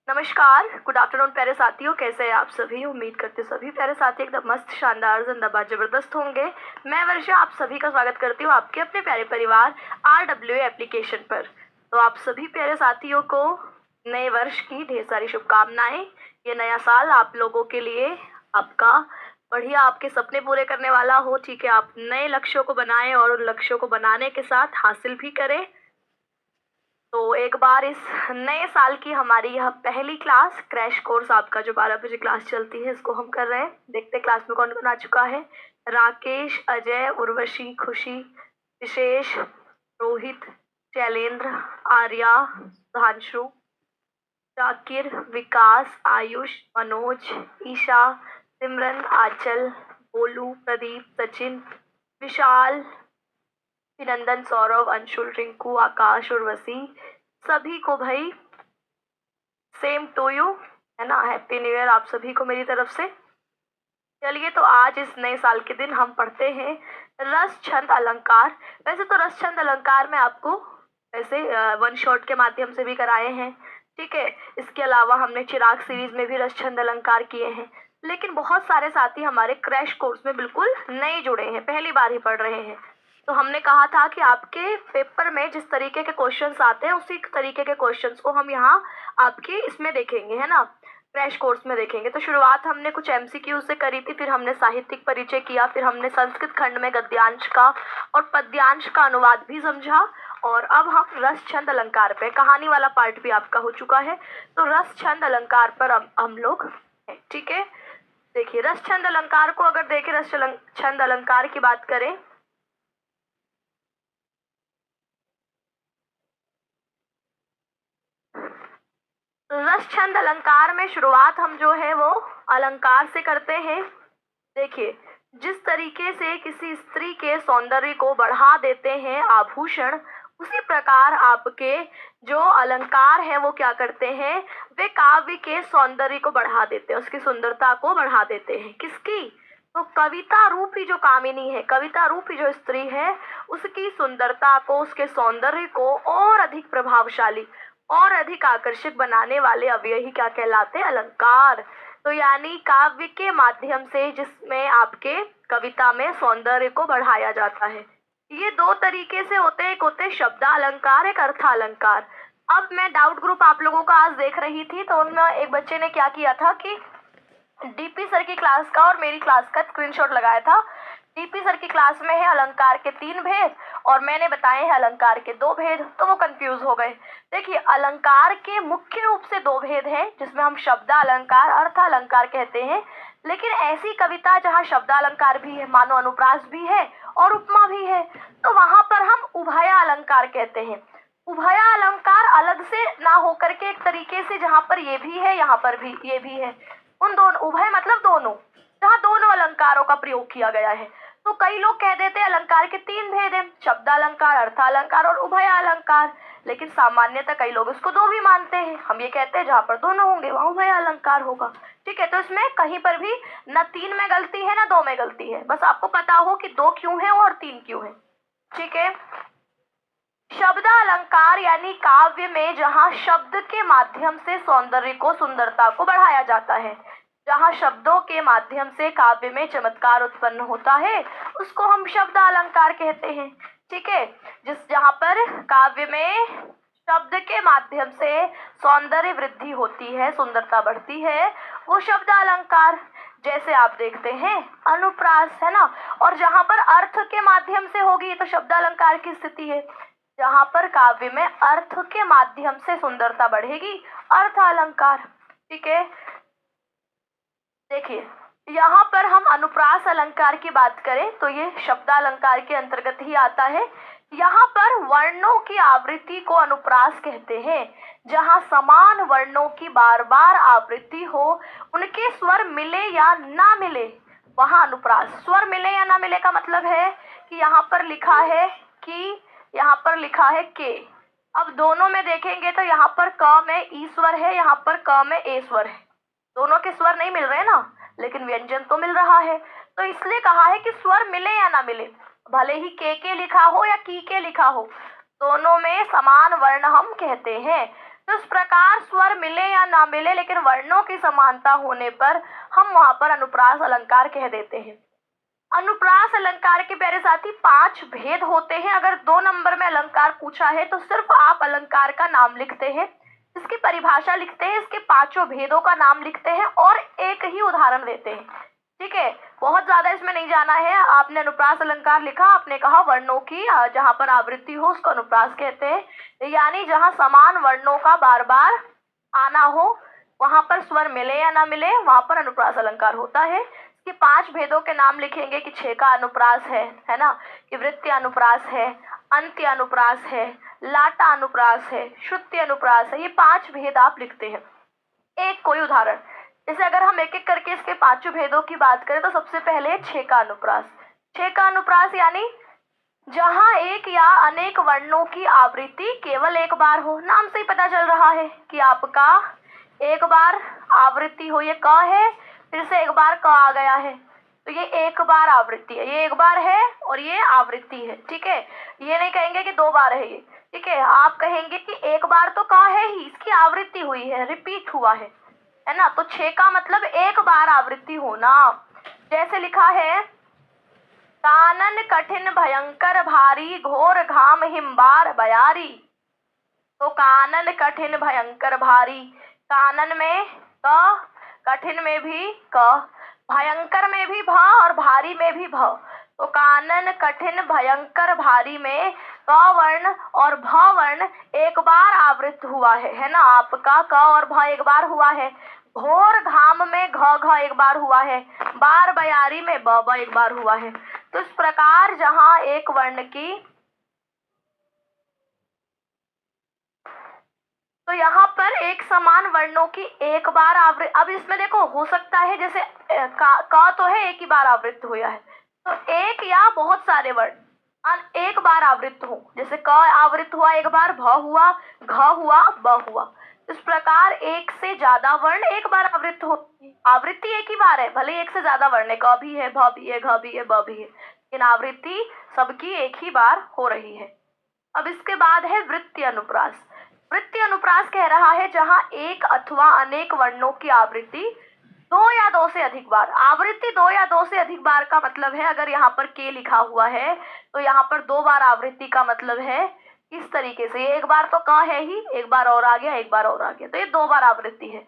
नमस्कार, good afternoon प्यारे साथियों। कैसे हैं आप सभी? उम्मीद करते सभी प्यारे साथी एकदम मस्त, शानदार, जिंदाबाद, जबरदस्त होंगे। मैं वर्षा आप सभी का स्वागत करती हूँ आपके अपने प्यारे परिवार RWA एप्लीकेशन पर। तो आप सभी प्यारे साथियों को नए वर्ष की ढेर सारी शुभकामनाएं। ये नया साल आप लोगों के लिए आपका बढ़िया आपके सपने पूरे करने वाला हो। ठीक है, आप नए लक्ष्यों को बनाएं और उन लक्ष्यों को बनाने के साथ हासिल भी करें। तो एक बार इस नए साल की हमारी यह पहली क्लास क्रैश कोर्स आपका जो 12 बजे क्लास चलती है, इसको हम कर रहे हैं। देखते हैं क्लास में कौन कौन आ चुका है। राकेश, अजय, उर्वशी, खुशी, विशेष, रोहित, शैलेंद्र, आर्या, धांशु, जाकिर, विकास, आयुष, मनोज, ईशा, सिमरन, आंचल, बोलू, प्रदीप, सचिन, विशाल, अभिनंदन, सौरभ, अंशुल, रिंकू, आकाश और वसी, सभी को भाई सेम टू यू, है ना। हैप्पी न्यू ईयर आप सभी को मेरी तरफ से। चलिए, तो आज इस नए साल के दिन हम पढ़ते हैं रस छंद अलंकार। वैसे तो रस छंद अलंकार में आपको वैसे वन शॉट के माध्यम से भी कराए हैं, ठीक है। इसके अलावा हमने चिराग सीरीज में भी रस छंद अलंकार किए हैं। लेकिन बहुत सारे साथी हमारे क्रैश कोर्स में बिल्कुल नए जुड़े हैं, पहली बार ही पढ़ रहे हैं। तो हमने कहा था कि आपके पेपर में जिस तरीके के क्वेश्चंस आते हैं उसी तरीके के क्वेश्चंस को हम यहाँ आपके इसमें देखेंगे, है ना, क्रैश कोर्स में देखेंगे। तो शुरुआत हमने कुछ MCQ से करी थी, फिर हमने साहित्यिक परिचय किया, फिर हमने संस्कृत खंड में गद्यांश का और पद्यांश का अनुवाद भी समझा, और अब हम रस छंद अलंकार पे, कहानी वाला पार्ट भी आपका हो चुका है। तो रस छंद अलंकार पर अब हम लोग हैं, ठीक है। देखिए, रस छंद अलंकार को अगर देखें, रस छंद अलंकार की बात करें, रस छंद अलंकार में शुरुआत हम जो है वो अलंकार से करते हैं। देखिए, जिस तरीके से किसी स्त्री के सौंदर्य को बढ़ा देते हैं आभूषण, उसी प्रकार आपके जो अलंकार है वो क्या करते हैं, वे काव्य के सौंदर्य को बढ़ा देते हैं, उसकी सुंदरता को बढ़ा देते हैं। किसकी? तो कविता रूपी जो कामिनी है, कविता रूपी जो स्त्री है, उसकी सुंदरता को, उसके सौंदर्य को और अधिक प्रभावशाली और अधिक आकर्षक बनाने वाले अवयव ही क्या कहलाते हैं? अलंकार। तो यानी काव्य के माध्यम से जिसमें आपके कविता में सौंदर्य को बढ़ाया जाता है। ये दो तरीके से होते हैं, एक होते हैं शब्दालंकार, एक अर्थालंकार। अब मैं डाउट ग्रुप आप लोगों का आज देख रही थी, तो उनमें एक बच्चे ने क्या किया था कि DP सर की क्लास का और मेरी क्लास का स्क्रीनशॉट लगाया था। DP सर की क्लास में है अलंकार के 3 भेद और मैंने बताए हैं अलंकार के 2 भेद, तो वो कंफ्यूज हो गए। देखिए, अलंकार के मुख्य रूप से 2 भेद हैं, जिसमें हम शब्दालंकार, अर्थालंकार कहते हैं। लेकिन ऐसी कविता जहाँ शब्दालंकार भी है, मानो अनुप्रास भी है और उपमा भी है, तो वहां पर हम उभया अलंकार कहते हैं। उभया अलंकार अलग से ना होकर के एक तरीके से जहां पर ये भी है, यहाँ पर भी ये भी है, उन दोनों, उभय मतलब दोनों, जहाँ दोनों अलंकारों का प्रयोग किया गया है। तो कई लोग कह देते हैं अलंकार के 3 भेद हैं, शब्दालंकार, अर्थालंकार और उभय अलंकार। लेकिन सामान्यतः कई लोग इसको 2 भी मानते हैं। हम ये कहते हैं जहाँ पर दोनों होंगे वहां उभय अलंकार होगा, ठीक है। तो इसमें कहीं पर भी न 3 में गलती है, न 2 में गलती है। बस आपको पता हो कि 2 क्यों है और 3 क्यों है, ठीक है। शब्दालंकार यानी काव्य में जहाँ शब्द के माध्यम से सौंदर्य को, सुंदरता को बढ़ाया जाता है, जहाँ शब्दों के माध्यम से काव्य में चमत्कार उत्पन्न होता है, उसको हम शब्दालंकार कहते हैं, ठीक है। जहाँ पर काव्य में शब्द के माध्यम से सौंदर्य वृद्धि होती है, सुंदरता बढ़ती है, वो शब्दालंकार। जैसे आप देखते हैं अनुप्रास, है ना। और जहाँ पर अर्थ के माध्यम से होगी तो शब्दालंकार की स्थिति है। जहाँ पर काव्य में अर्थ के माध्यम से सुंदरता बढ़ेगी, अर्थ अलंकार, ठीक है। देखिए, यहाँ पर हम अनुप्रास अलंकार की बात करें तो ये शब्दालंकार के अंतर्गत ही आता है। यहाँ पर वर्णों की आवृत्ति को अनुप्रास कहते हैं। जहाँ समान वर्णों की बार बार आवृत्ति हो, उनके स्वर मिले या ना मिले, वहां अनुप्रास। स्वर मिले या ना मिले का मतलब है कि यहाँ पर लिखा है कि, यहाँ पर लिखा है के, अब दोनों में देखेंगे तो यहाँ पर क में ई स्वर है, यहाँ पर क में ए स्वर है, दोनों के स्वर नहीं मिल रहे ना, लेकिन व्यंजन तो मिल रहा है। तो इसलिए कहा है कि स्वर मिले या ना मिले, भले ही के लिखा हो या की के लिखा हो, दोनों में समान वर्ण हम कहते हैं। तो इस प्रकार स्वर मिले या ना मिले लेकिन वर्णों की समानता होने पर हम वहां पर अनुप्रास अलंकार कह देते हैं। अनुप्रास अलंकार के प्यारे साथी 5 भेद होते हैं। अगर 2 नंबर में अलंकार पूछा है तो सिर्फ आप अलंकार का नाम लिखते हैं, इसकी परिभाषा लिखते हैं, इसके 5 भेदों का नाम लिखते हैं और एक ही उदाहरण देते हैं। ठीक है, बहुत ज्यादा इसमें नहीं जाना है। आपने अनुप्रास अलंकार लिखा, आपने कहा वर्णों की जहां पर आवृत्ति हो उसको अनुप्रास कहते हैं, यानी जहां समान वर्णों का बार बार आना हो, वहां पर स्वर मिले या ना मिले वहां पर अनुप्रास अलंकार होता है। इसके 5 भेदों के नाम लिखेंगे कि छेका अनुप्रास है ना, कि वृत्ति अनुप्रास है, अंत्य अनुप्रास है, लाटा अनुप्रास है, श्रुति अनुप्रास है। ये 5 भेद आप लिखते हैं। एक कोई उदाहरण, जैसे अगर हम एक एक करके इसके 5 भेदों की बात करें तो सबसे पहले छेका अनुप्रास। छेका अनुप्रास यानी जहां एक या अनेक वर्णों की आवृत्ति केवल एक बार हो। नाम से ही पता चल रहा है कि आपका एक बार आवृत्ति हो, ये क है, फिर से एक बार क आ गया है, तो ये एक बार आवृत्ति है, ये एक बार है और ये आवृत्ति है। ठीक है, ये नहीं कहेंगे कि 2 बार है ये। ठीक है, आप कहेंगे कि एक बार तो क है ही, इसकी आवृत्ति हुई है, रिपीट हुआ है ना। तो 6 का मतलब एक बार आवृत्ति होना। जैसे लिखा है, कानन कठिन भयंकर भारी घोर घाम हिमबार बयारी। तो कानन कठिन भयंकर भारी, कानन में क, कठिन में भी क, भयंकर में भी भ और भारी में भी भ। तो कानन कठिन भयंकर भारी में क वर्ण और भ वर्ण एक बार आवृत हुआ है ना। आपका क और भ एक बार हुआ है। घोर घाम में घ घ एक बार हुआ है, बार बयारी में ब ब एक बार हुआ है। तो इस प्रकार जहां एक वर्ण की, तो यहाँ पर एक समान वर्णों की एक बार आवृत्ति। अब इसमें देखो, हो सकता है जैसे का तो है एक ही बार आवृत्त हुआ है, तो एक या बहुत सारे वर्ण एक बार आवृत्त हो, जैसे क आवृत्त हुआ एक बार, भ हुआ, घ हुआ, ब हुआ। इस प्रकार एक से ज्यादा वर्ण एक बार आवृत्त हो। आवृत्ति एक ही बार है, भले एक से ज्यादा वर्ण है, क भी है, भ भी है, घ भी है, ब भी है, लेकिन आवृत्ति सबकी एक ही बार हो रही है। अब इसके बाद है वृत्ति अनुप्रास। वृत्ति अनुप्रास कह रहा है जहां एक अथवा अनेक वर्णों की आवृत्ति 2 या 2 से अधिक बार। आवृत्ति 2 या 2 से अधिक बार का मतलब है, अगर यहाँ पर के लिखा हुआ है तो यहाँ पर 2 बार आवृत्ति का मतलब है इस तरीके से, एक बार तो क है ही, एक बार और आ गया, एक बार और आ गया, तो ये 2 बार आवृत्ति है।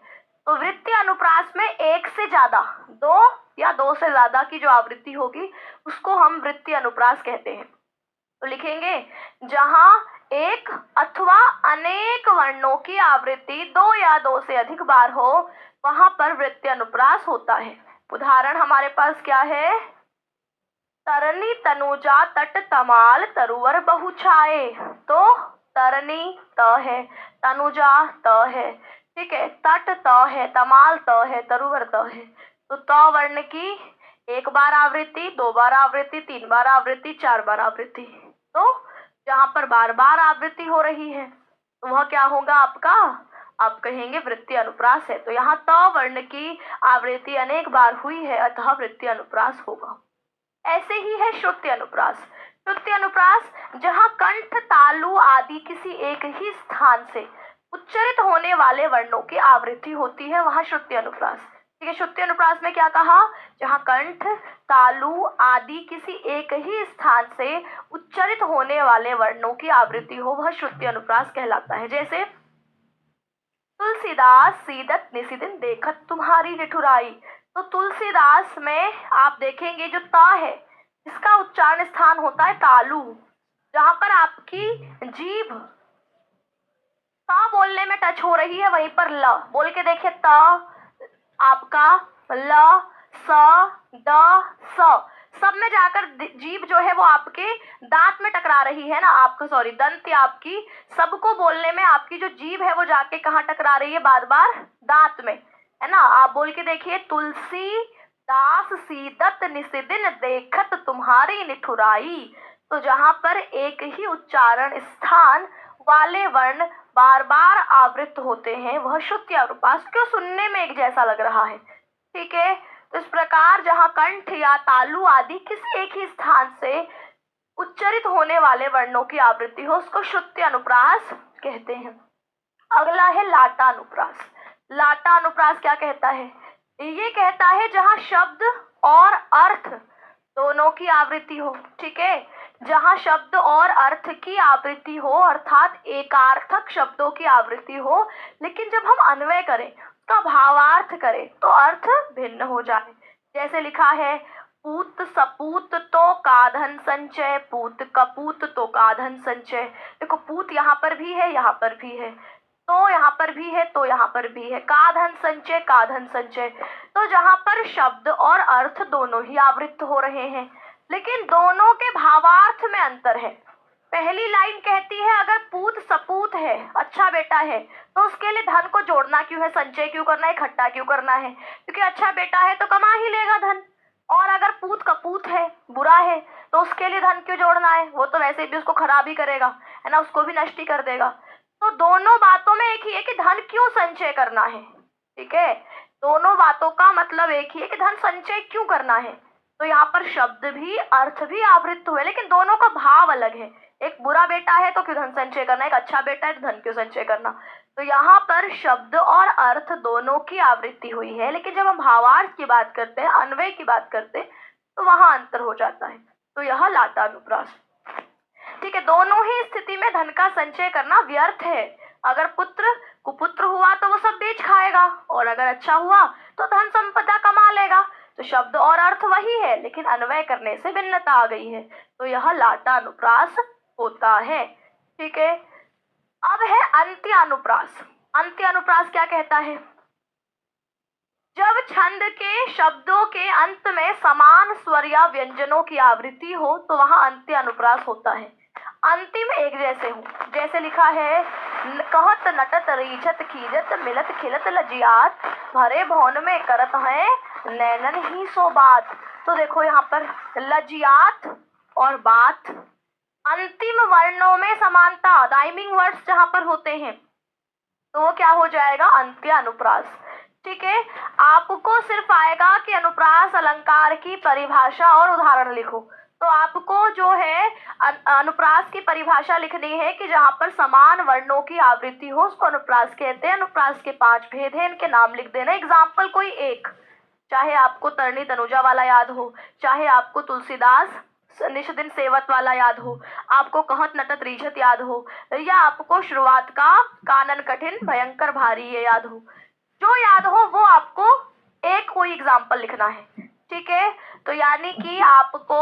तो वृत्ति अनुप्रास में एक से ज्यादा, 2 या 2 से ज्यादा की जो आवृत्ति होगी उसको हम वृत्ति अनुप्रास कहते हैं। तो लिखेंगे, जहां एक अथवा अनेक वर्णों की आवृत्ति 2 या 2 से अधिक बार हो वहां पर वृत्ति अनुप्रास होता है। उदाहरण हमारे पास क्या है, तरनी तनुजा तट तमाल तरुवर बहु छाए। तो तरनी त है, तनुजा त है, ठीक है, तट त है, तमाल त है, तरुवर त है। तो त वर्ण की एक बार आवृत्ति, 2 बार आवृत्ति, 3 बार आवृत्ति, 4 बार आवृत्ति। तो जहां पर बार बार आवृत्ति हो रही है तो वह क्या होगा आपका, आप कहेंगे वृत्ति अनुप्रास है। तो यहाँ त वर्ण की आवृत्ति अनेक बार हुई है, अतः वृत्ति अनुप्रास होगा। ऐसे ही है श्रुति अनुप्रास। श्रुति अनुप्रास जहां कंठ, तालु आदि किसी एक ही स्थान से उच्चरित होने वाले वर्णों की आवृत्ति होती है, वहां श्रुति अनुप्रास। ठीक है, श्रुति अनुप्रास में क्या कहा, जहां कंठ, तालु आदि किसी एक ही स्थान से उच्चरित होने वाले वर्णों की आवृत्ति हो वह श्रुति अनुप्रास कहलाता है। जैसे तुलसीदास सीदत निशिदिन देखत तुम्हारी निठुराई। तो तुलसीदास में आप देखेंगे जो ता है इसका उच्चारण स्थान होता है तालु, जहां पर आपकी जीभ ता बोलने में टच हो रही है वहीं पर ल बोल के देखिए, ता आपका ल, स, द, स, सब में जाकर जीभ जो है वो आपके दांत में टकरा रही है ना, आपका सॉरी दंत आपकी, सबको बोलने में आपकी जो जीभ है वो जाके कहाँ टकरा रही है, बार बार दांत में, है ना। आप बोल के देखिए, तुलसी दास सीदत निशिदिन देखत तुम्हारी निठुराई। तो जहां पर एक ही उच्चारण स्थान वाले वर्ण बार बार आवृत्त होते हैं वह श्रुति अनुप्रास, क्यों सुनने में एक जैसा लग रहा है। ठीक है, तो इस प्रकार जहां कंठ या तालु आदि किसी एक ही स्थान से उच्चरित होने वाले वर्णों की आवृत्ति हो उसको श्रुति अनुप्रास कहते हैं। अगला है लाटानुप्रास। लाटानुप्रास क्या कहता है? ये कहता है जहां शब्द और अर्थ दोनों की आवृत्ति हो। ठीक है, जहां शब्द और अर्थ की आवृत्ति हो, अर्थात एकार्थक शब्दों की आवृत्ति हो, लेकिन जब हम अन्वय करें तो भावार्थ करें तो अर्थ भिन्न हो जाए। जैसे लिखा है, पूत सपूत तो काधन संचय, पूत कपूत तो काधन संचय। देखो, पूत यहाँ पर भी है, यहाँ पर भी है, तो यहाँ पर भी है, तो यहाँ पर भी है, काधन संचय, काधन संचय। तो जहाँ पर शब्द और अर्थ दोनों ही आवृत्त हो रहे हैं, लेकिन दोनों के भावार्थ में अंतर है। पहली लाइन कहती है अगर पूत सपूत है, अच्छा बेटा है, तो उसके लिए धन को जोड़ना क्यों है, संचय क्यों करना है, इकट्ठा क्यों करना है? क्योंकि अच्छा बेटा है तो कमा ही लेगा धन। और अगर पूत कपूत है, बुरा है, तो उसके लिए धन क्यों जोड़ना है? वो तो वैसे भी उसको खराब ही करेगा, है ना, उसको भी नष्ट ही कर देगा। तो दोनों बातों में एक ही है कि धन क्यों संचय करना है। ठीक है, दोनों बातों का मतलब एक ही है कि धन संचय क्यों करना है। तो यहाँ पर शब्द भी अर्थ भी आवृत्त हुए, लेकिन दोनों का भाव अलग है। एक बुरा बेटा है तो क्यों धन संचय करना, एक अच्छा बेटा है तो धन क्यों संचय करना। तो यहाँ पर शब्द और अर्थ दोनों की आवृत्ति हुई है, लेकिन जब हम भावार्थ की बात करते हैं, अन्वय की बात करते हैं, तो वहां अंतर हो जाता है। तो यह लाटानुप्रास। ठीक है, दोनों ही स्थिति में धन का संचय करना व्यर्थ है। अगर पुत्र कुपुत्र हुआ तो वो सब बेच खाएगा, और अगर अच्छा हुआ तो धन संपदा कमा लेगा। तो शब्द और अर्थ वही है, लेकिन अन्वय करने से भिन्नता आ गई है। तो यह लाटानुप्रास होता है। ठीक है, अब है अंत्यानुप्रास। अंत्यानुप्रास क्या कहता है? जब छंद के शब्दों के अंत में समान स्वर या व्यंजनों की आवृत्ति हो तो वहां अंत्यानुप्रास होता है। अंतिम एक जैसे हो, जैसे लिखा है, कहत नटत रीझत खीजत मिलत खिलत लजियात, भरे भवन में करत है नैनन ही सो बात। तो देखो यहाँ पर लजियात और बात, अंतिम वर्णों में समानता, राइमिंग वर्ड्स जहां पर होते हैं, तो वो क्या हो जाएगा? अंत्यानुप्रास। ठीक है, आपको सिर्फ आएगा कि अनुप्रास अलंकार की परिभाषा और उदाहरण लिखो। तो आपको जो है अनुप्रास की परिभाषा लिखनी है कि जहां पर समान वर्णों की आवृत्ति हो उसको अनुप्रास कहते हैं। अनुप्रास के 5 भेद हैं, इनके नाम लिख देना। एग्जाम्पल कोई एक, चाहे आपको तरणी तनुजा वाला याद हो, चाहे आपको तुलसीदास निष्दिन सेवत वाला याद हो, आपको कहत नटत रीझत याद हो, या आपको शुरुआत का कानन कठिन भयंकर भारी ये याद हो, जो याद हो वो आपको एक कोई एग्जाम्पल लिखना है। ठीक है, तो यानी कि आपको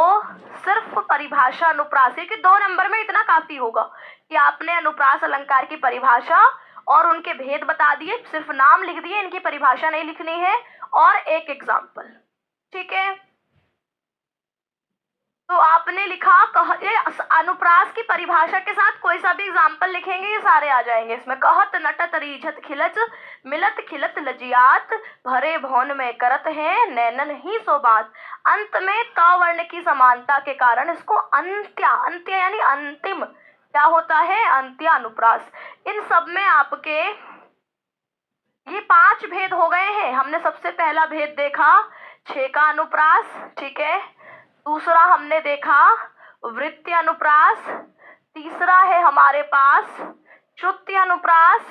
सिर्फ परिभाषा अनुप्रास के 2 नंबर में इतना काफी होगा कि आपने अनुप्रास अलंकार की परिभाषा और उनके भेद बता दिए, सिर्फ नाम लिख दिए, इनकी परिभाषा नहीं लिखनी है, और एक एग्जाम्पल। ठीक है, तो आपने लिखा अनुप्रास की परिभाषा के साथ कोई सा भी एग्जाम्पल लिखेंगे ये सारे आ जाएंगे इसमें। कहत नटत रीझत खिलच मिलत खिलत लजियात, भरे भवन में करत है नैनन ही सो बात। अंत में त वर्ण की समानता के कारण इसको अंत्य यानी अंतिम क्या होता है? अंत्यानुप्रास। इन सब में आपके ये 5 भेद हो गए हैं। हमने सबसे पहला भेद देखा 6 का अनुप्रास। ठीक है, दूसरा हमने देखा वृत्ति अनुप्रास, तीसरा है हमारे पास श्रुति अनुप्रास,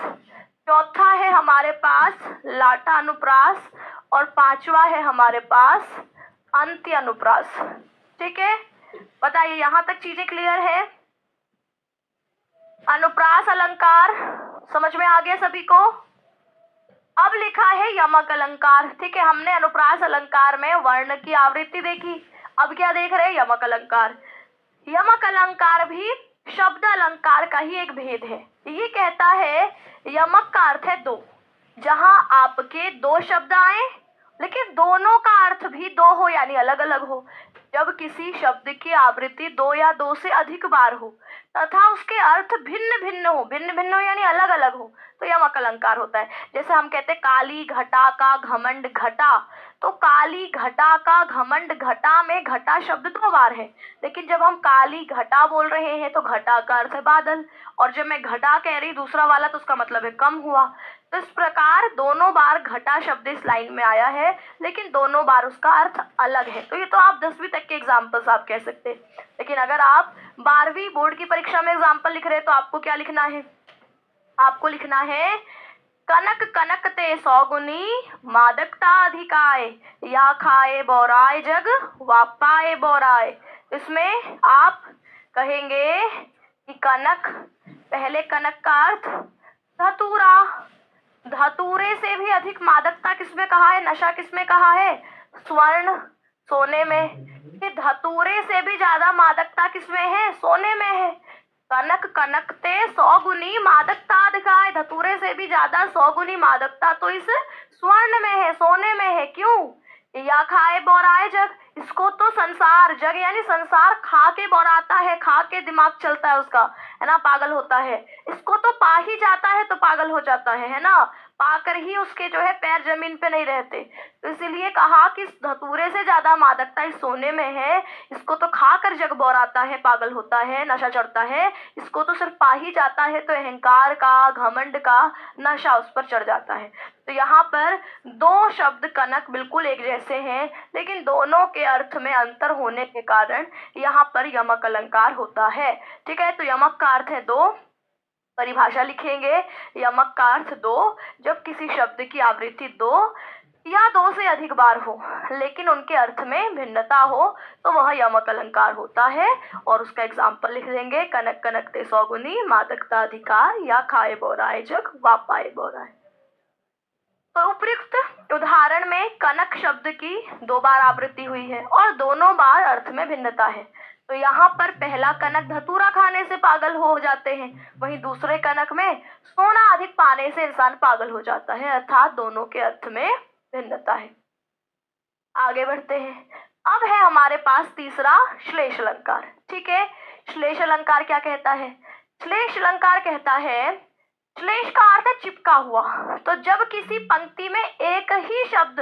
चौथा है हमारे पास लाटा अनुप्रास, और 5वां है हमारे पास अंत्य अनुप्रास। ठीक है, बताइए यहाँ तक चीजें क्लियर है? अनुप्रास अलंकार समझ में आ गया सभी को? अब लिखा है यमक अलंकार। ठीक है, हमने अनुप्रास अलंकार में वर्ण की आवृत्ति देखी, अब क्या देख रहे हैं? यमक अलंकार। यमक अलंकार भी शब्द अलंकार का ही एक भेद है। ये कहता है यमक का अर्थ है 2, जहां आपके 2 शब्द आए लेकिन दोनों का अर्थ भी 2 हो, यानी अलग अलग हो। जब किसी शब्द की आवृत्ति 2 या 2 से अधिक बार हो तथा उसके अर्थ भिन्न भिन्न हो यानी अलग अलग हो, तो यमक अलंकार होता है। जैसे हम कहते हैं काली घटा का घमंड घटा, तो काली घटा का घमंड घटा में घटा शब्द 2 बार है, लेकिन जब हम काली घटा बोल रहे हैं तो घटा का अर्थ है बादल, और जब मैं घटा कह रही दूसरा वाला तो उसका मतलब है कम हुआ। तो इस प्रकार दोनों बार घटा शब्द इस लाइन में आया है, लेकिन दोनों बार उसका अर्थ अलग है। तो ये तो आप 10वीं तक के एग्जाम्पल्स आप कह सकते हैं, लेकिन अगर आप 12वीं बोर्ड की परीक्षा में एग्जाम्पल लिख रहे हैं तो आपको क्या लिखना है? आपको लिखना है कनक कनकते सौगुनी मादकता अधिकाय, या खाए बौराए जग वापाए बौराए। इसमें आप कहेंगे कि कनक, पहले कनक का अर्थ धतूरा, धतूरे से भी अधिक मादकता किसमें कहा है, नशा किसमें कहा है, स्वर्ण, सोने में। कि धतूरे से भी ज्यादा मादकता किसमें है, सोने में है। कनक कनकते 100 गुनी मादकता दिखाए, धतूरे से भी ज्यादा 100 गुनी मादकता तो इस स्वर्ण में है, सोने में है। क्यों? या खाए बौराए जग, इसको तो संसार, जग यानी संसार खा के बौराता है, खा के दिमाग चलता है उसका, है ना, पागल होता है। इसको तो पा ही जाता है तो पागल हो जाता है ना, पाकर ही उसके जो है पैर जमीन पे नहीं रहते। तो इसीलिए कहा कि धतूरे से ज्यादा मादकता इस सोने में है, इसको तो खाकर जग बौराता है, पागल होता है, नशा चढ़ता है। इसको तो सिर्फ पा ही जाता है तो अहंकार का, घमंड का नशा उस पर चढ़ जाता है। तो यहाँ पर दो शब्द कनक बिल्कुल एक जैसे हैं, लेकिन दोनों के अर्थ में अंतर होने के कारण यहाँ पर यमक अलंकार होता है। ठीक है, तो यमक का अर्थ है दो, परिभाषा लिखेंगे। यमक का अर्थ दो, जब किसी शब्द की आवृत्ति दो या दो से अधिक बार हो लेकिन उनके अर्थ में भिन्नता हो तो वह यमक अलंकार होता है। और उसका एग्जाम्पल लिख देंगे, कनक कनकते 100 गुनी मादकता अधिकार, या खाए बौराए जग वापाए बौराए। तो उपयुक्त उदाहरण में कनक शब्द की 2 बार आवृत्ति हुई है और दोनों बार अर्थ में भिन्नता है। तो यहाँ पर पहला कनक धतूरा खाने से पागल हो जाते हैं, वहीं दूसरे कनक में सोना अधिक पाने से इंसान पागल हो जाता है, अर्थात दोनों के अर्थ में भिन्नता है। आगे बढ़ते हैं। अब है हमारे पास तीसरा श्लेष अलंकार। ठीक है, श्लेष अलंकार क्या कहता है? श्लेष अलंकार कहता है, श्लेष का अर्थ है चिपका हुआ। तो जब किसी पंक्ति में एक ही शब्द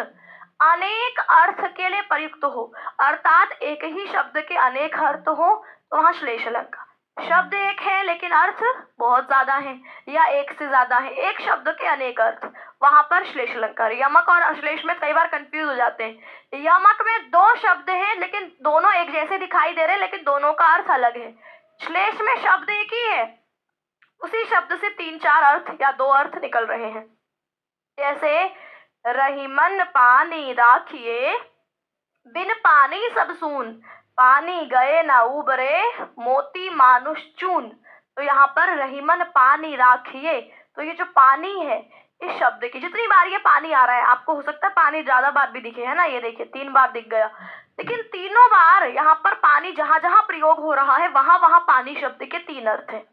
अनेक अर्थ के लिए प्रयुक्त हो, अर्थात एक ही शब्द के अनेक अर्थ हो, तो वहां श्लेष अलंकार। शब्द एक है लेकिन अर्थ बहुत ज्यादा है या एक से ज्यादा है, एक शब्द के अनेक अर्थ, वहां पर श्लेष अलंकार। यमक और अश्लेष में कई बार कंफ्यूज हो जाते हैं। यमक में 2 शब्द हैं लेकिन दोनों एक जैसे दिखाई दे रहे हैं, लेकिन दोनों का अर्थ अलग है। श्लेष में शब्द एक ही है, उसी शब्द से 3-4 अर्थ या 2 अर्थ निकल रहे हैं। जैसे रहीमन पानी राखिए, बिन पानी सब सून, पानी गए ना उबरे, मोती मानुष चून। तो यहाँ पर रहीमन पानी राखिए, तो ये जो पानी है इस शब्द की जितनी बार ये पानी आ रहा है, आपको हो सकता है पानी ज्यादा बार भी दिखे, है ना, ये देखिए 3 बार दिख गया, लेकिन तीनों बार यहाँ पर पानी जहां जहां प्रयोग हो रहा है वहां वहां पानी शब्द के 3 अर्थ है।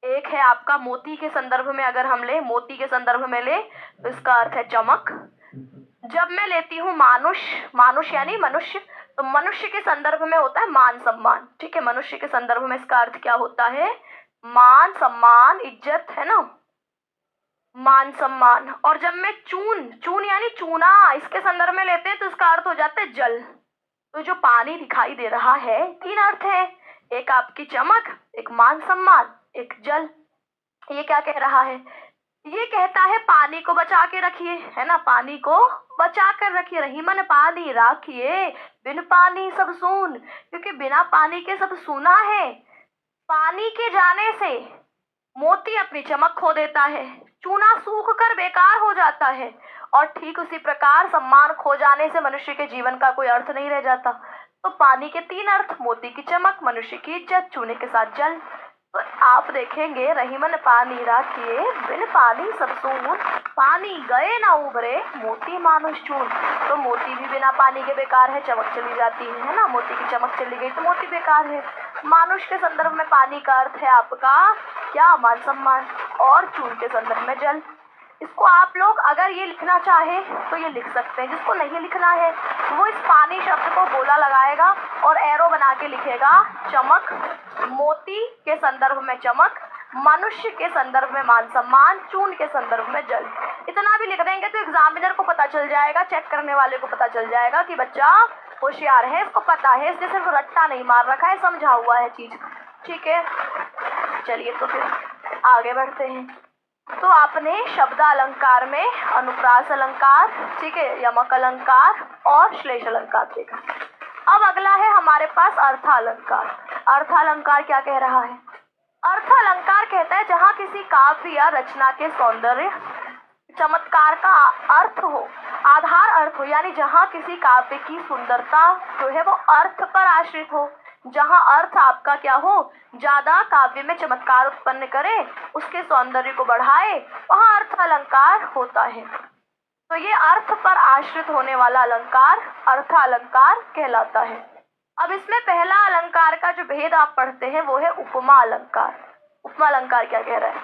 एक है आपका मोती के संदर्भ में, अगर हम ले मोती के संदर्भ में ले तो इसका अर्थ है चमक। जब मैं लेती हूँ मानुष, मानुष यानी मनुष्य, तो मनुष्य के संदर्भ में होता है मान सम्मान। ठीक है, मनुष्य के संदर्भ में इसका अर्थ क्या होता है? मान सम्मान, इज्जत, है ना, मान सम्मान। और जब मैं चून, चून यानी चूना, इसके संदर्भ में लेते हैं तो इसका अर्थ हो जाता है जल। तो जो पानी दिखाई दे रहा है 3 अर्थ है, एक आपकी चमक, एक मान सम्मान, एक जल। ये क्या कह रहा है? ये कहता है पानी को बचा के रखिए, है ना, पानी को बचा कर रखिए। रहीमन पानी राखिए, बिन पानी सब सून, क्योंकि बिना पानी के सब सूना है। पानी के जाने से मोती अपनी चमक खो देता है, चूना सूख कर बेकार हो जाता है, और ठीक उसी प्रकार सम्मान खो जाने से मनुष्य के जीवन का कोई अर्थ नहीं रह जाता। तो पानी के 3 अर्थ, मोती की चमक, मनुष्य की इज्जत, चूने के साथ जल। तो आप देखेंगे रहीमन पानी राखिए, बिन पानी सब सून, पानी गए ना उबरे, मोती मानुष चून। तो मोती भी बिना पानी के बेकार है, चमक चली जाती है ना, मोती की चमक चली गई तो मोती बेकार है। मानुष के संदर्भ में पानी का अर्थ है आपका क्या? मान सम्मान। और चून के संदर्भ में जल। इसको आप लोग अगर ये लिखना चाहे तो ये लिख सकते हैं, जिसको नहीं लिखना है वो इस पानी शब्द को गोला लगाएगा और एरो बना के लिखेगा चमक, मोती के संदर्भ में चमक, मनुष्य के संदर्भ में मान सम्मान, चून के संदर्भ में जल। इतना भी लिख देंगे तो एग्जामिनर को पता चल जाएगा, चेक करने वाले को पता चल जाएगा कि बच्चा होशियार है, इसको पता है, इसने सिर्फ रट्टा नहीं मार रखा है, समझा हुआ है चीज। ठीक है, चलिए तो फिर आगे बढ़ते हैं। तो आपने शब्द अलंकार में अनुप्रास अलंकार, ठीक है, यमक अलंकार और श्लेष अलंकार देखा। अब अगला है हमारे पास अर्थ अलंकार। अर्थ अलंकार क्या कह रहा है? अर्थ अलंकार कहता है जहाँ किसी काव्य या रचना के सौंदर्य चमत्कार का अर्थ हो, आधार अर्थ हो, यानी जहाँ किसी काव्य की सुंदरता जो है वो अर्थ पर आश्रित हो, जहाँ अर्थ आपका क्या हो, ज्यादा काव्य में चमत्कार उत्पन्न करे, उसके सौंदर्य को बढ़ाए, वहाँ अर्थ अलंकार होता है। तो ये अर्थ पर आश्रित होने वाला अलंकार अर्थ अलंकार कहलाता है। अब इसमें पहला अलंकार का जो भेद आप पढ़ते हैं वो है उपमा अलंकार। उपमा अलंकार क्या कह रहा है?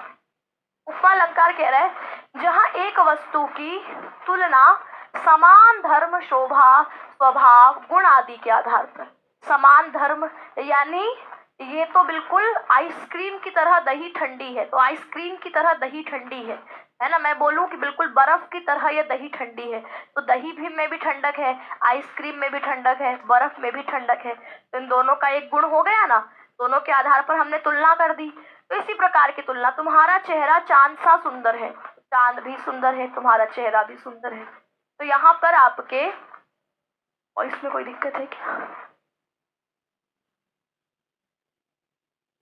उपमा अलंकार कह रहा है जहाँ एक वस्तु की तुलना समान धर्म, शोभा, स्वभाव, गुण आदि के आधार पर, समान धर्म यानी ये तो बिल्कुल आइसक्रीम की तरह दही ठंडी है, तो आइसक्रीम की तरह दही ठंडी है ना। मैं बोलूं कि बिल्कुल बर्फ की तरह ये दही ठंडी है, तो दही भी में भी ठंडक है, आइसक्रीम में भी ठंडक है, बर्फ में भी ठंडक है, तो इन दोनों का एक गुण हो गया ना, दोनों के आधार पर हमने तुलना कर दी। तो इसी प्रकार की तुलना, तुम्हारा चेहरा चांद सा सुंदर है, चांद भी सुंदर है, तुम्हारा चेहरा भी सुंदर है, तो यहाँ पर आपके, और इसमें कोई दिक्कत है क्या?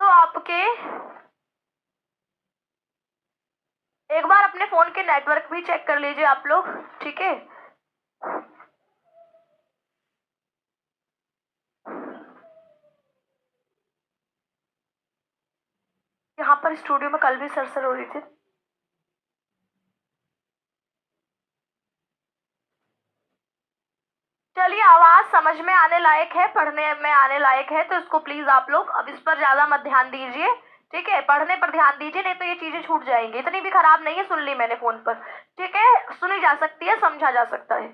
तो आपके एक बार अपने फोन के नेटवर्क भी चेक कर लीजिए आप लोग, ठीक है। यहाँ पर स्टूडियो में कल भी सरसर हो रही थी। चलिए, आवाज समझ में आने लायक है, पढ़ने में आने लायक है, तो इसको प्लीज आप लोग अब इस पर ज्यादा मत ध्यान दीजिए, ठीक है। पढ़ने पर ध्यान दीजिए, नहीं तो ये चीजें छूट जाएंगी। इतनी भी खराब नहीं है, सुन ली मैंने फोन पर, ठीक है, सुनी जा सकती है, समझा जा सकता है।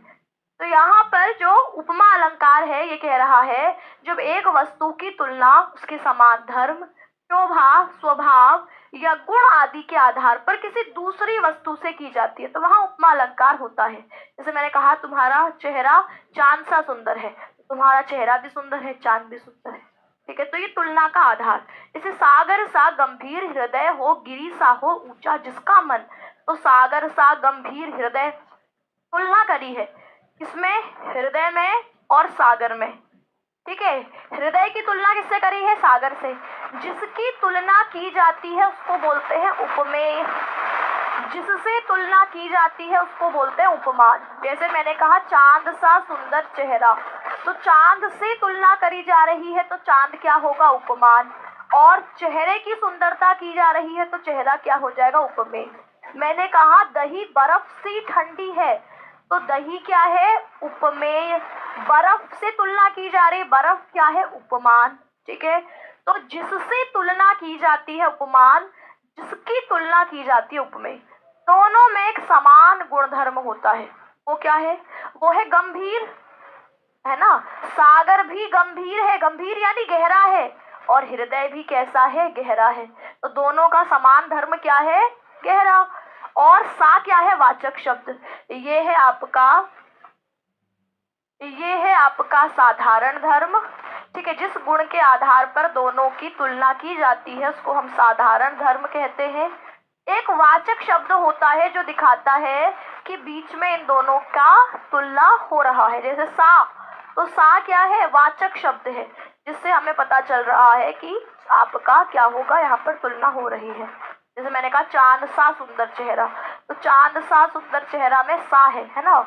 तो यहाँ पर जो उपमा अलंकार है ये कह रहा है जब एक वस्तु की तुलना उसके समान धर्म, शोभा, स्वभाव या गुण आदि के आधार पर किसी दूसरी वस्तु से की जाती है, तो वहां उपमा अलंकार होता है। जैसे मैंने कहा तुम्हारा चेहरा चांद सा सुंदर है, तुम्हारा चेहरा भी सुंदर है, चांद भी सुंदर है, ठीक है। तो ये तुलना का आधार। इसे सागर सा गंभीर हृदय हो, गिरी सा हो ऊंचा जिसका मन, तो सागर सा गंभीर हृदय तुलना करी है किसमें? हृदय में और सागर में, ठीक है। हृदय की तुलना किससे करी है? सागर से। जिसकी तुलना की जाती है उसको बोलते हैं उपमेय, जिससे तुलना की जाती है उसको बोलते हैं उपमान। जैसे मैंने कहा चांद सा सुंदर चेहरा, तो चांद से तुलना करी जा रही है तो चांद क्या होगा? उपमान। और चेहरे की सुंदरता की जा रही है तो चेहरा क्या हो जाएगा? उपमेय। मैंने कहा दही बर्फ सी ठंडी है, तो दही क्या है? उपमेय। बर्फ से तुलना की जा रही, बर्फ क्या है? उपमान, ठीक है। तो जिससे तुलना की जाती है उपमान, जिसकी तुलना की जाती है उपमेय, दोनों में एक समान गुणधर्म होता है। वो क्या है? वो है गंभीर, है ना। सागर भी गंभीर है, गंभीर यानी गहरा है, और हृदय भी कैसा है? गहरा है। तो दोनों का समान धर्म क्या है? गहरा। और सा क्या है? वाचक शब्द। ये है आपका साधारण धर्म, ठीक है। जिस गुण के आधार पर दोनों की तुलना की जाती है उसको हम साधारण धर्म कहते हैं। एक वाचक शब्द होता है जो दिखाता है कि बीच में इन दोनों का तुलना हो रहा है, जैसे सा, तो सा क्या है? वाचक शब्द है, जिससे हमें पता चल रहा है कि आपका क्या होगा, यहाँ पर तुलना हो रही है। जैसे मैंने कहा चांद सा सुंदर चेहरा, तो चांद सा सुंदर चेहरा में सा है ना।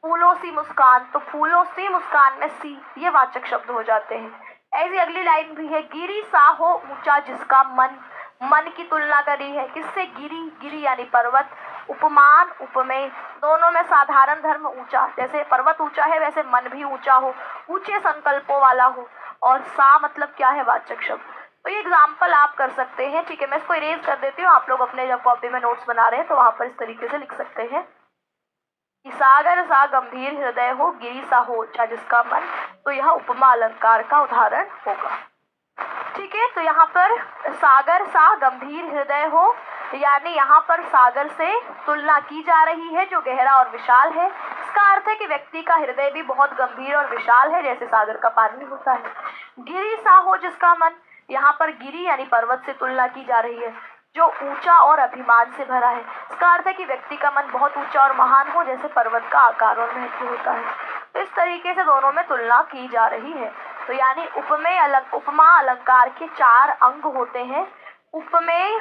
फूलों सी मुस्कान, तो फूलों सी मुस्कान में सी, ये वाचक शब्द हो जाते हैं। ऐसी अगली लाइन भी है, गिरी सा हो ऊंचा जिसका मन, मन की तुलना करी है किससे? गिरी, गिरी यानी पर्वत। उपमान उपमेय, दोनों में साधारण धर्म ऊंचा, जैसे पर्वत ऊंचा है वैसे मन भी ऊंचा हो, ऊंचे संकल्पों वाला हो। और सा मतलब क्या है? वाचक शब्द। तो ये एग्जाम्पल आप कर सकते हैं, ठीक है। मैं इसको इरेज कर देती हूँ, आप लोग अपने जब कॉपी में नोट्स बना रहे हैं तो वहां पर इस तरीके से लिख सकते हैं कि सागर सा गंभीर हृदय हो, गिरी सा हो ऊंचा जिसका मन, तो यह उपमा अलंकार का उदाहरण होगा, ठीक है। तो यहाँ पर सागर सा गंभीर हृदय हो, यानी यहाँ पर सागर से तुलना की जा रही है जो गहरा और विशाल है। इसका अर्थ है कि व्यक्ति का हृदय भी बहुत गंभीर और विशाल है, जैसे सागर का पानी होता है। गिरी सा हो जिसका मन, यहाँ पर गिरी यानी पर्वत से तुलना की जा रही है जो ऊंचा और अभिमान से भरा है। इसका अर्थ है कि व्यक्ति का मन बहुत ऊंचा और महान हो, जैसे पर्वत का आकार और महत्व होता है। तो इस तरीके से दोनों में तुलना की जा रही है। तो यानी उपमा अलंकार के 4 अंग होते हैं। उपमेय,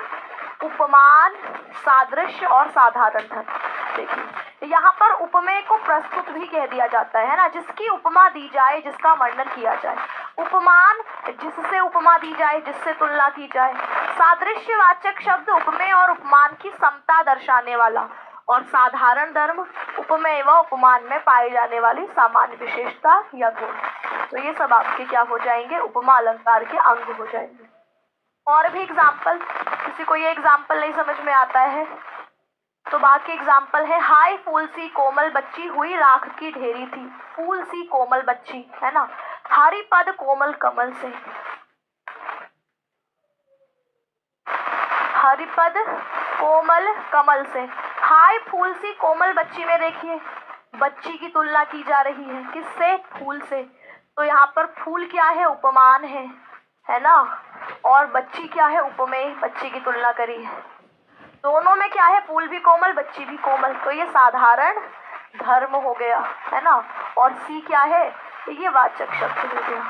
उपमान, सादृश्य और साधारण धर्म। देखिए यहाँ पर उपमेय को प्रस्तुत भी कह दिया जाता है ना, जिसकी उपमा दी जाए, जिसका वर्णन किया जाए। उपमान, जिससे उपमा दी जाए, जिससे तुलना की जाए। सादृश्यवाचक शब्द उपमेय और उपमान की समता दर्शाने वाला। और साधारण धर्म उपमेय व उपमान में पाई जाने वाली सामान्य विशेषता या गुण। तो ये सब आपके क्या हो जाएंगे, उपमा अलंकार के अंग हो जाएंगे। और भी एग्जाम्पल, किसी को ये एग्जाम्पल नहीं समझ में आता है तो बाकी एग्जाम्पल है, हाय फूल सी कोमल बच्ची हुई राख की ढेरी थी। फूल सी कोमल बच्ची है ना, हरि पद कोमल कमल से, हरि पद कोमल कमल से। हाय फूल सी कोमल बच्ची में देखिए बच्ची की तुलना की जा रही है, किससे, फूल से। तो यहाँ पर फूल क्या है, उपमान है ना, और बच्ची क्या है, उपमेय, बच्ची की तुलना करी है। दोनों में क्या है, फूल भी कोमल, बच्ची भी कोमल। तो ये साधारण धर्म हो गया है ना। और सी क्या है, ये वाचक शब्द हो गया।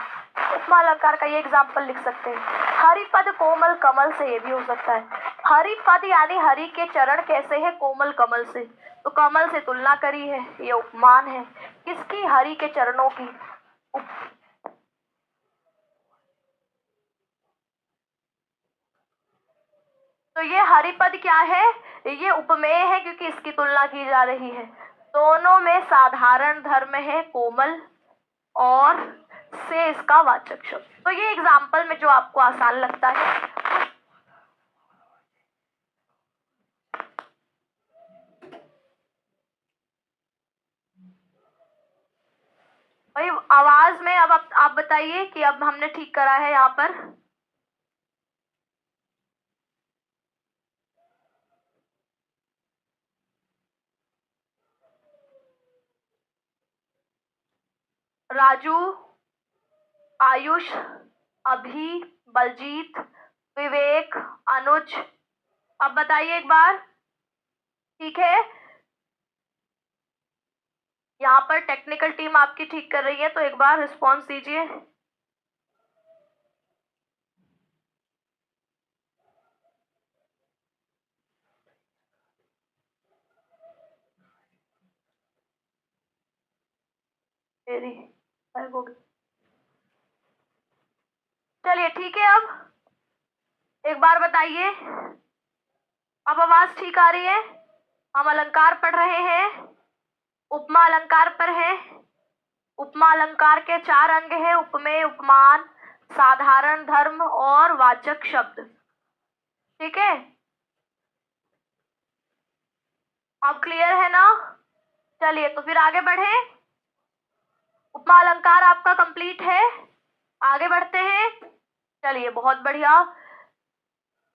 उपमा अलंकार का ये एग्जाम्पल लिख सकते हैं, हरिपद कोमल कमल से, ये भी हो सकता है। हरिपद यानी हरि के चरण कैसे है, कोमल कमल से। तो कमल से तुलना करी है, ये उपमान है। किसकी, हरि के चरणों की। तो ये हरिपद क्या है, ये उपमेय है क्योंकि इसकी तुलना की जा रही है। दोनों में साधारण धर्म है, कोमल, और से इसका वाचक शब्द। तो ये एग्जाम्पल में जो आपको आसान लगता है, भाई आवाज में अब आप बताइए कि अब हमने ठीक करा है यहाँ पर। राजू, आयुष, अभी, बलजीत, विवेक, अनुज, अब बताइए एक बार, ठीक है। यहाँ पर टेक्निकल टीम आपकी ठीक कर रही है, तो एक बार रिस्पॉन्स दीजिए। मेरी हो गई, चलिए ठीक है। अब एक बार बताइए, अब आवाज ठीक आ रही है। हम अलंकार पढ़ रहे हैं, उपमा अलंकार पर है। उपमा अलंकार के 4 अंग हैं, उपमेय, उपमान, साधारण धर्म और वाचक शब्द। ठीक है, अब क्लियर है ना। चलिए तो फिर आगे बढ़े। उपमा अलंकार आपका कंप्लीट है, आगे बढ़ते हैं। चलिए बहुत बढ़िया।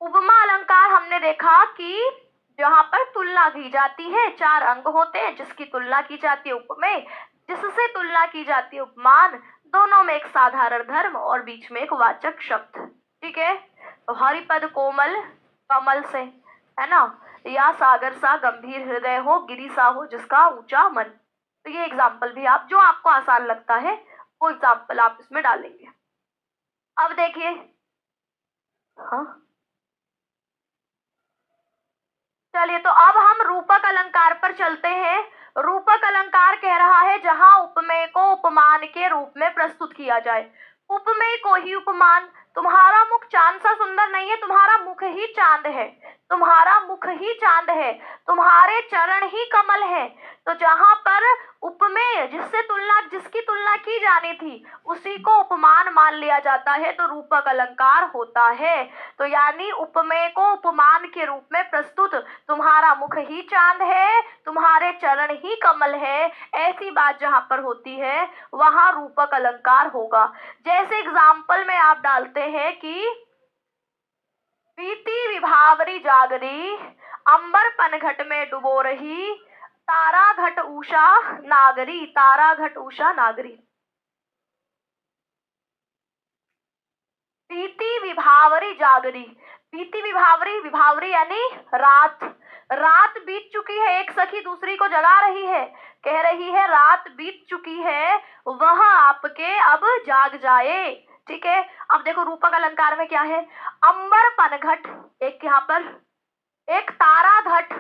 उपमा अलंकार हमने देखा कि जहां पर तुलना की जाती है, 4 अंग होते हैं, जिसकी तुलना की जाती है उपमेय, जिससे तुलना की जाती है उपमान, दोनों में एक साधारण धर्म और बीच में एक वाचक शब्द। ठीक है, तो हरिपद कोमल कमल से, है ना, या सागर सा गंभीर हृदय हो, गिरी सा हो जिसका ऊंचा मन। तो ये एग्जाम्पल भी आप, जो आपको आसान लगता है वो एग्जाम्पल आप इसमें डालेंगे। अब देखिए, हाँ चलिए, तो अब हम रूपक अलंकार पर चलते हैं। रूपक अलंकार कह रहा है जहां उपमेय को उपमान के रूप में प्रस्तुत किया जाए। उपमेय को ही उपमान, तुम्हारा मुख चांद सा सुंदर नहीं है, तुम्हारा मुख ही चांद है, तुम्हारा मुख ही चांद है, तुम्हारे चरण ही कमल है। तो जहां पर उपमेय, जिससे तुलना, जिसकी तुलना की जानी थी, उसी को उपमान मान लिया जाता है, तो रूपक अलंकार होता है। तो यानी उपमेय को उपमान के रूप में प्रस्तुत, तुम्हारा मुख ही चांद है, तुम्हारे चरण ही कमल है, ऐसी बात जहां पर होती है वहां रूपक अलंकार होगा। जैसे एग्जाम्पल में आप डालते हैं कि बीती विभावरी जागरी, अंबर पनघट में डुबो रही, तारा घट उषा नागरी, तारा घट उषा नागरी। बीती विभावरी जागरी, बीती विभावरी, विभावरी यानी रात, रात बीत चुकी है, एक सखी दूसरी को जगा रही है, कह रही है रात बीत चुकी है, वह आपके अब जाग जाए। ठीक है। अब देखो रूपक अलंकार में क्या है, अंबर पनघट, एक यहाँ पर एक तारा घट,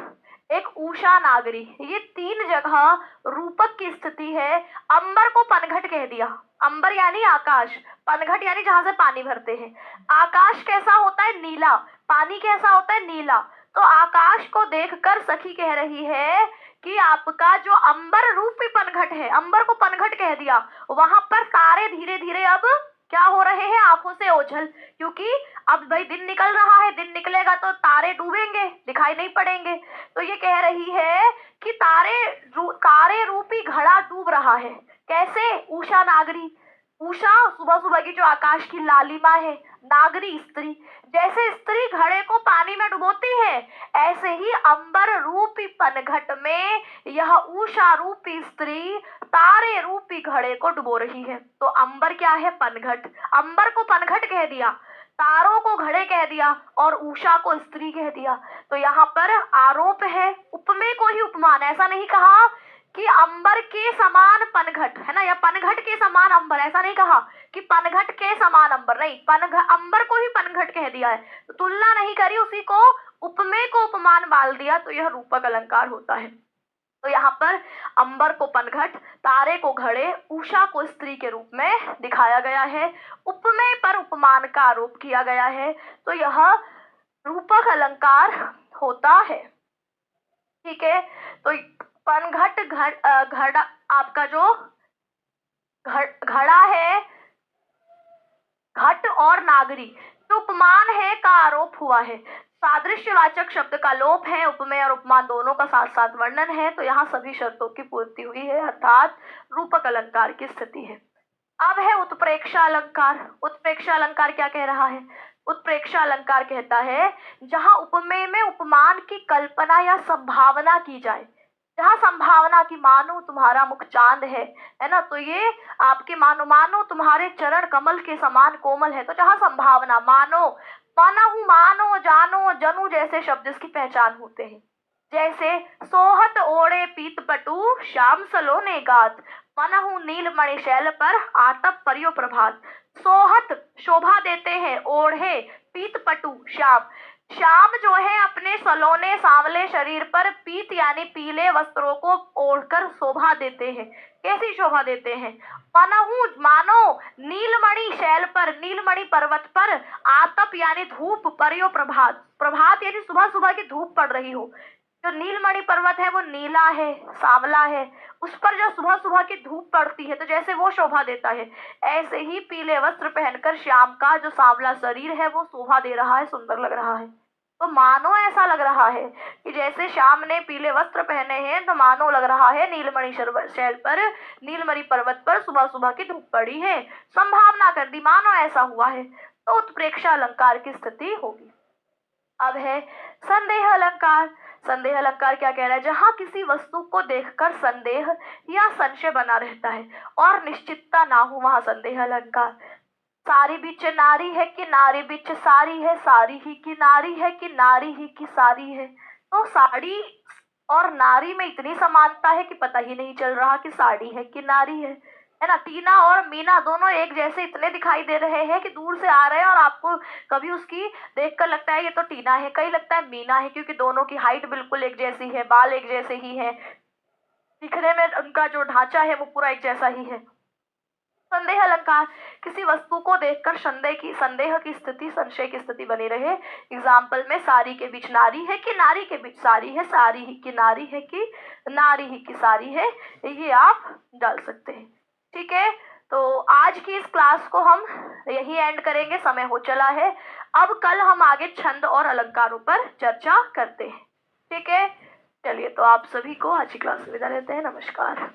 एक उषा नागरी, ये 3 जगह रूपक की स्थिति है। अंबर को पनघट कह दिया, अंबर यानी आकाश, पनघट यानी जहां से पानी भरते हैं। आकाश कैसा होता है, नीला, पानी कैसा होता है, नीला। तो आकाश को देखकर सखी कह रही है कि आपका जो अंबर रूपी पनघट है, अंबर को पनघट कह दिया, वहां पर तारे धीरे धीरे अब क्या हो रहे हैं, आंखों से ओझल, क्योंकि अब भाई दिन निकल रहा है, दिन निकलेगा तो तारे डूबेंगे, दिखाई नहीं पड़ेंगे। तो ये कह रही है कि तारे रूपी घड़ा डूब रहा है। कैसे, उषा नागरी, उषा सुबह सुबह की जो आकाश की लालिमा है, नागरी स्त्री, जैसे स्त्री घड़े को पानी में डुबोती है, ऐसे ही अंबर रूपी पनघट में यह उषा रूपी स्त्री तारे रूपी घड़े को डुबो रही है। तो अंबर क्या है, पनघट, अंबर को पनघट कह दिया, तारों को घड़े कह दिया और उषा को स्त्री कह दिया। तो यहाँ पर आरोप है, उपमेय को ही उपमान, ऐसा नहीं कहा कि अंबर के समान पनघट है ना, या पनघट के समान अंबर, ऐसा नहीं कहा कि पनघट के समान अंबर, नहीं, अंबर को ही पनघट कह दिया है। तो तुलना नहीं करी, उसी को उपमेय को उपमान बाल दिया, तो यह रूपक अलंकार होता है। तो यहाँ पर अंबर को पनघट, तारे को घड़े, उषा को स्त्री के रूप में दिखाया गया है, उपमेय पर उपमान का आरोप किया गया है, तो यह रूपक अलंकार होता है। ठीक है। तो पनघट घड़ा, आपका जो घड़ा है, घट और नागरी, तो उपमान है का आरोप हुआ है। सादृश्यवाचक शब्द का लोप है, उपमेय और उपमान दोनों का साथ साथ वर्णन है, तो यहाँ सभी शर्तों की पूर्ति हुई है, अर्थात रूपक अलंकार की स्थिति है। अब है उत्प्रेक्षा अलंकार। उत्प्रेक्षा अलंकार क्या कह रहा है, उत्प्रेक्षा अलंकार कहता है जहां उपमेय में उपमान की कल्पना या संभावना की जाए, जहां संभावना की, मानो तुम्हारा मुख चांद है ना, तो ये आपके मानो तुम्हारे चरण कमल के समान कोमल है, तो जहां संभावना, मानो, मानहु, मानो, जानो, जनू जैसे शब्द इसकी पहचान होते हैं। जैसे सोहत ओढ़े पीत पटु श्याम सलोने गात, मनहु नीलमणि शैल पर आतप परियो प्रभात। सोहत शोभा देते हैं, ओढ़े, पीत पटु श्याम, श्याम जो है अपने सलोने सांवले शरीर पर पीत यानी पीले वस्त्रों को ओढ़कर शोभा देते हैं। कैसी शोभा देते हैं, मनहु मानो नीलमणि शैल पर, नीलमणि पर्वत पर, आतप यानी धूप, परियो प्रभात, प्रभात यानी सुबह सुबह की धूप पड़ रही हो। जो नीलमणि पर्वत है वो नीला है, सांवला है, उस पर जो सुबह सुबह की धूप पड़ती है तो जैसे वो शोभा देता है, ऐसे ही पीले वस्त्र पहनकर श्याम का जो सांवला शरीर है वो शोभा दे रहा है, सुंदर लग रहा है। तो मानो ऐसा लग रहा है कि जैसे श्याम ने पीले वस्त्र पहने हैं, तो मानो लग रहा है नीलमणि शैल पर, नीलमणि पर्वत पर सुबह सुबह की धूप पड़ी है, संभावना कर दी, मानो ऐसा हुआ है, तो उत्प्रेक्षा अलंकार की स्थिति होगी। अब है संदेह अलंकार। संदेह अलंकार क्या कह रहा है, जहां किसी वस्तु को देखकर संदेह या संशय बना रहता है और निश्चितता ना हो, वहां संदेह अलंकार। सारी बिच नारी है कि नारी बिच सारी है, सारी ही की नारी है कि नारी ही की सारी है। तो साड़ी और नारी में इतनी समानता है कि पता ही नहीं चल रहा कि साड़ी है कि नारी है ना। टीना और मीना दोनों एक जैसे इतने दिखाई दे रहे हैं कि दूर से आ रहे हैं और आपको कभी उसकी देखकर लगता है ये तो टीना है, कहीं लगता है मीना है, क्योंकि दोनों की हाइट बिल्कुल एक जैसी है, बाल एक जैसे ही है, दिखने में उनका जो ढांचा है वो पूरा एक जैसा ही है। संदेह अलंकार, किसी वस्तु को देखकर संदेह की स्थिति, संशय की स्थिति बनी रहे। एग्जाम्पल में सारी के बीच नारी है कि नारी के बीच सारी है, सारी ही की नारी है कि नारी ही की सारी है, ये आप डाल सकते हैं। ठीक है, तो आज की इस क्लास को हम यही एंड करेंगे, समय हो चला है। अब कल हम आगे छंद और अलंकारों पर चर्चा करते हैं। ठीक है, चलिए, तो आप सभी को आज की क्लास में विदा लेते हैं। नमस्कार।